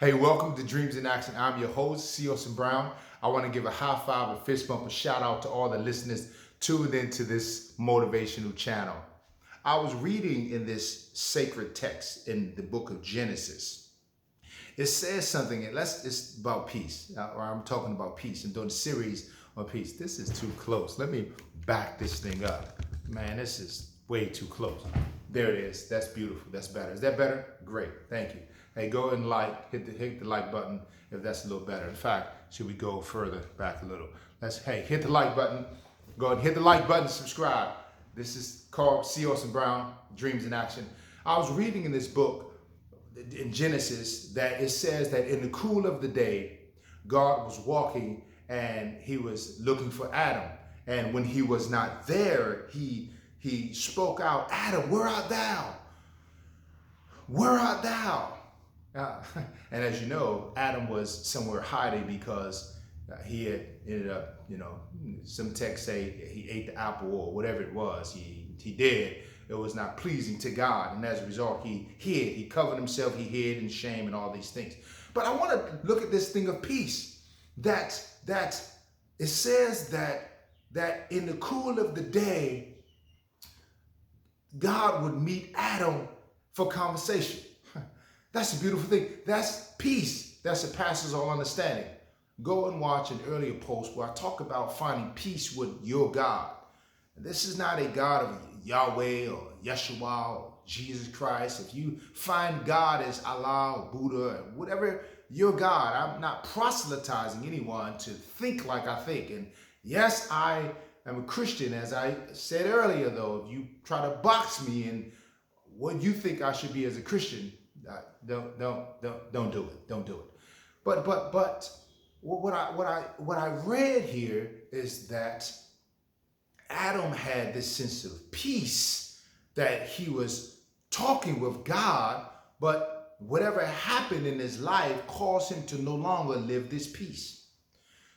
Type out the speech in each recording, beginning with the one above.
Hey, welcome to Dreams in Action. I'm your host, Seosin Brown. I want to give a high five, a fist bump, a shout out to all the listeners tuned into this motivational channel. I was reading in this sacred text in the book of Genesis. It says something, and it's about peace, or I'm talking about peace. I'm doing a series on peace. This is too close. Let me back this thing up. Man, this is way too close. There it is. That's beautiful. That's better. Is that better? Great. Thank you. Hey, go ahead and hit the like button if that's a little better. In fact, should we go further back a little? Hit the like button. Go ahead and hit the like button, subscribe. This is called Seosin Brown, Dreams in Action. I was reading in this book in Genesis that it says that in the cool of the day, God was walking and he was looking for Adam. And when he was not there, he spoke out, Adam, where art thou? Where art thou? And as you know, Adam was somewhere hiding because he had ended up, some texts say he ate the apple or whatever it was. He did. It was not pleasing to God. And as a result, he hid. He covered himself. He hid in shame and all these things. But I want to look at this thing of peace. That it says that in the cool of the day, God would meet Adam for conversation. That's a beautiful thing. That's peace that surpasses all understanding. Go and watch an earlier post where I talk about finding peace with your God. This is not a God of Yahweh or Yeshua or Jesus Christ. If you find God as Allah or Buddha or whatever your God, I'm not proselytizing anyone to think like I think. And yes, I am a Christian. As I said earlier, though, if you try to box me in what you think I should be as a Christian, don't do it. Don't do it. But what I read here is that Adam had this sense of peace, that he was talking with God, but whatever happened in his life caused him to no longer live this peace.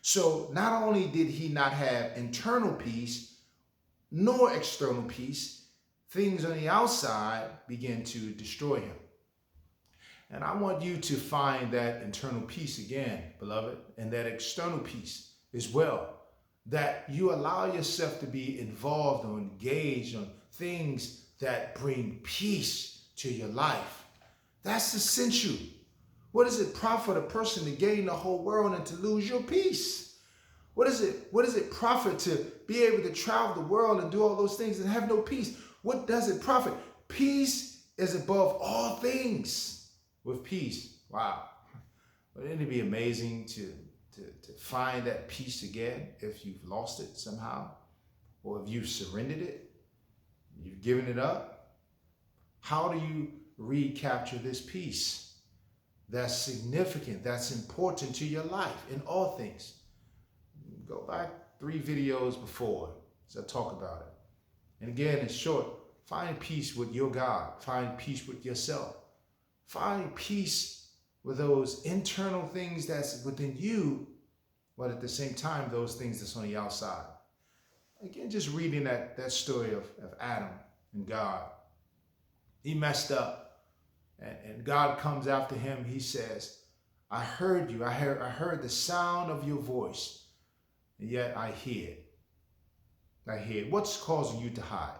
So not only did he not have internal peace nor external peace, things on the outside began to destroy him. And I want you to find that internal peace again, beloved, and that external peace as well. That you allow yourself to be involved or engaged on things that bring peace to your life. That's essential. What does it profit a person to gain the whole world and to lose your peace? What does it profit to be able to travel the world and do all those things and have no peace? What does it profit? Peace is above all things. With peace, wow. Wouldn't it be amazing to find that peace again if you've lost it somehow? Or if you've surrendered it, you've given it up? How do you recapture this peace that's significant, that's important to your life in all things? Go back 3 videos before as I talk about it. And again, in short, find peace with your God. Find peace with yourself. Find peace with those internal things that's within you, but at the same time, those things that's on the outside. Again, just reading that story of Adam and God. He messed up, and God comes after him. He says, I heard you. I heard the sound of your voice, and yet I hid. I hid. What's causing you to hide?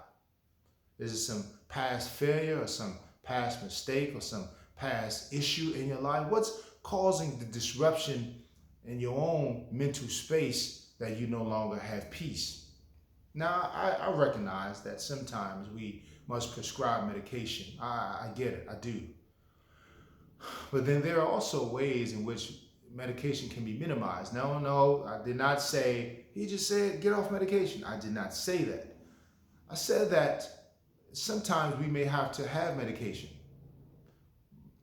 Is it some past failure or some past mistake or some past issue in your life? What's causing the disruption in your own mental space that you no longer have peace? Now, I recognize that sometimes we must prescribe medication. I get it, I do. But then there are also ways in which medication can be minimized. No, I did not say, he just said, get off medication. I did not say that. I said that sometimes we may have to have medication.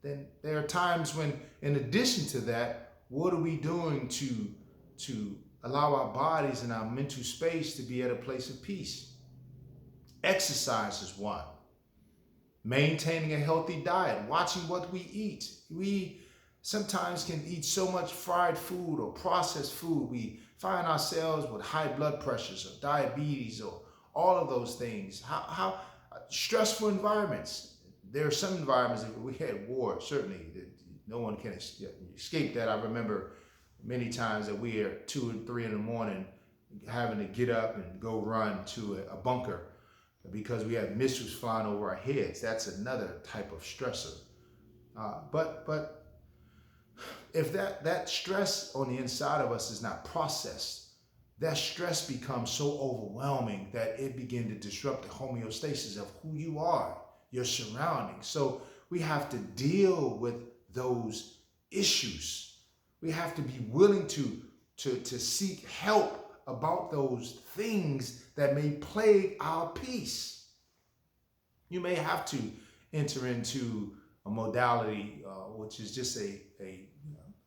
Then there are times when, in addition to that, what are we doing to allow our bodies and our mental space to be at a place of peace? Exercise is one. Maintaining a healthy diet, watching what we eat. We sometimes can eat so much fried food or processed food. We find ourselves with high blood pressures or diabetes or all of those things. How stressful environments. There are some environments that we had war, certainly, No one can escape that. I remember many times that we are 2 and 3 in the morning having to get up and go run to a bunker because we have missiles flying over our heads. That's another type of stressor. But if that stress on the inside of us is not processed, that stress becomes so overwhelming that it begins to disrupt the homeostasis of who you are, your surroundings. So we have to deal with those issues. We have to be willing to seek help about those things that may plague our peace. You may have to enter into a modality, which is just a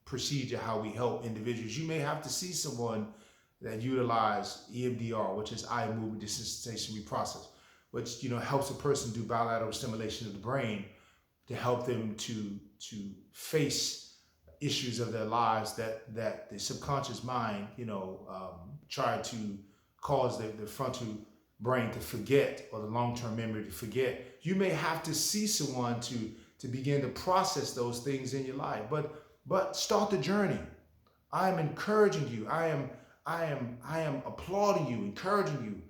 procedure how we help individuals. You may have to see someone that utilize EMDR, which is eye movement desensitization reprocess, which helps a person do bilateral stimulation of the brain to help them to face issues of their lives that the subconscious mind try to cause the frontal brain to forget, or the long-term memory to forget. You may have to see someone to begin to process those things in your life, but start the journey. I am encouraging you. I am applauding you, encouraging you,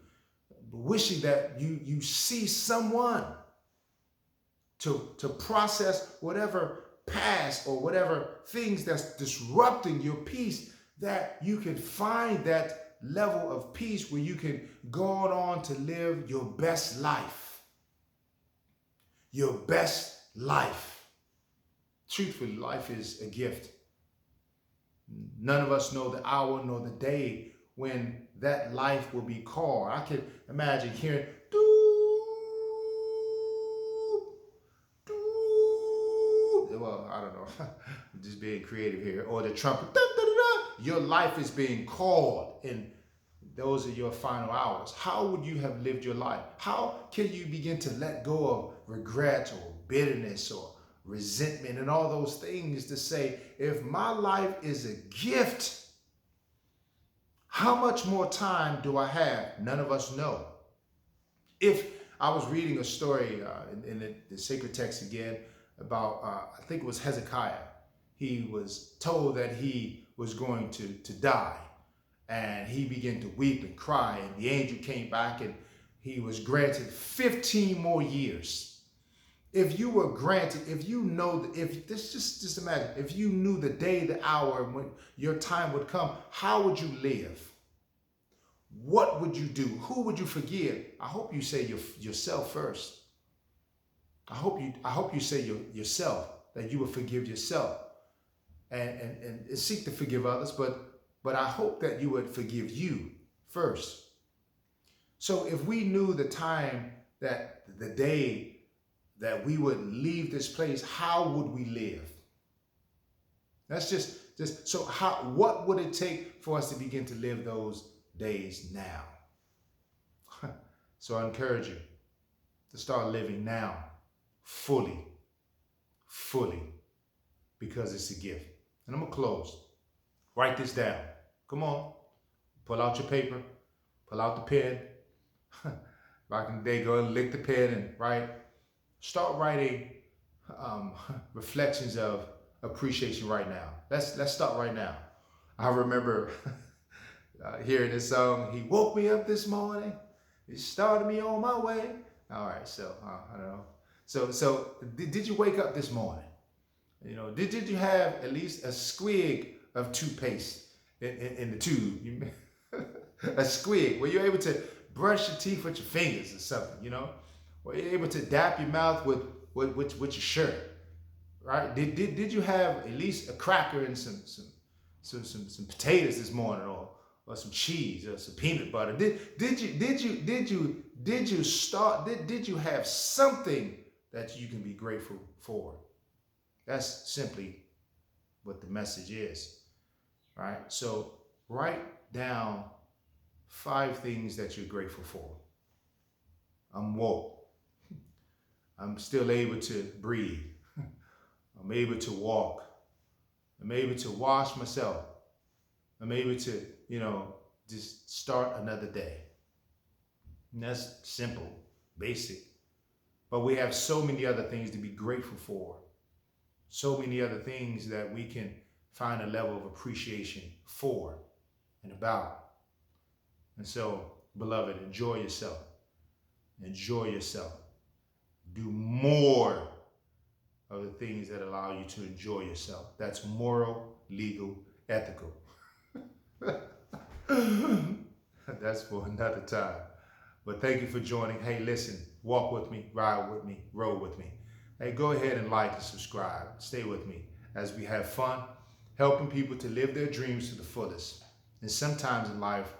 wishing that you see someone to process whatever past or whatever things that's disrupting your peace, that you can find that level of peace where you can go on to live your best life. Your best life. Truthfully, life is a gift. None of us know the hour nor the day when that life will be called. I can imagine hearing doo, doo. Well, I don't know. I'm just being creative here. Or the trumpet. Da, da, da, da. Your life is being called, and those are your final hours. How would you have lived your life? How can you begin to let go of regret or bitterness or resentment and all those things to say, if my life is a gift, how much more time do I have? None of us know. If I was reading a story in the sacred text again about, I think it was Hezekiah. He was told that he was going to die, and he began to weep and cry, and the angel came back and he was granted 15 more years. If you were granted, if you know, if this, just imagine, if you knew the day, the hour when your time would come, how would you live? What would you do? Who would you forgive? I hope you say yourself first. I hope you say yourself, that you will forgive yourself and seek to forgive others, but I hope that you would forgive you first. So if we knew the time, that the day that we would leave this place, how would we live? That's just so what would it take for us to begin to live those days now? So I encourage you to start living now, fully, because it's a gift. And I'm gonna close. Write this down. Come on, pull out your paper, pull out the pen. Back in the day, go and lick the pen and write. Start writing reflections of appreciation right now. Let's start right now. I remember hearing this song. He woke me up this morning. He started me on my way. All right, so I don't know. So did you wake up this morning? Did you have at least a squig of toothpaste in the tube? A squig. Were you able to brush your teeth with your fingers or something? Were you able to dap your mouth with your shirt? Right? Did you have at least a cracker and some potatoes this morning, or some cheese or some peanut butter? Did you have something that you can be grateful for? That's simply what the message is, right? So write down 5 things that you're grateful for. I'm woke. I'm still able to breathe. I'm able to walk. I'm able to wash myself. I'm able to, just start another day. And that's simple, basic. But we have so many other things to be grateful for. so many other things that we can find a level of appreciation for and about. And so, beloved, enjoy yourself. Enjoy yourself. Do more of the things that allow you to enjoy yourself. That's moral, legal, ethical. That's for another time. But thank you for joining. Hey, listen, walk with me, ride with me, roll with me. Hey, go ahead and like and subscribe. Stay with me as we have fun, helping people to live their dreams to the fullest. And sometimes in life,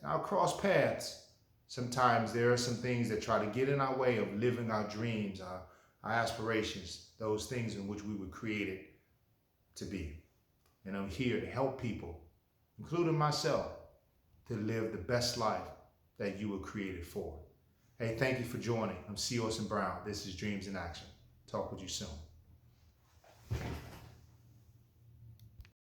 I'll cross paths. Sometimes there are some things that try to get in our way of living our dreams, our aspirations, those things in which we were created to be. And I'm here to help people, including myself, to live the best life that you were created for. Hey, thank you for joining. I'm C. Orson Brown. This is Dreams in Action. Talk with you soon.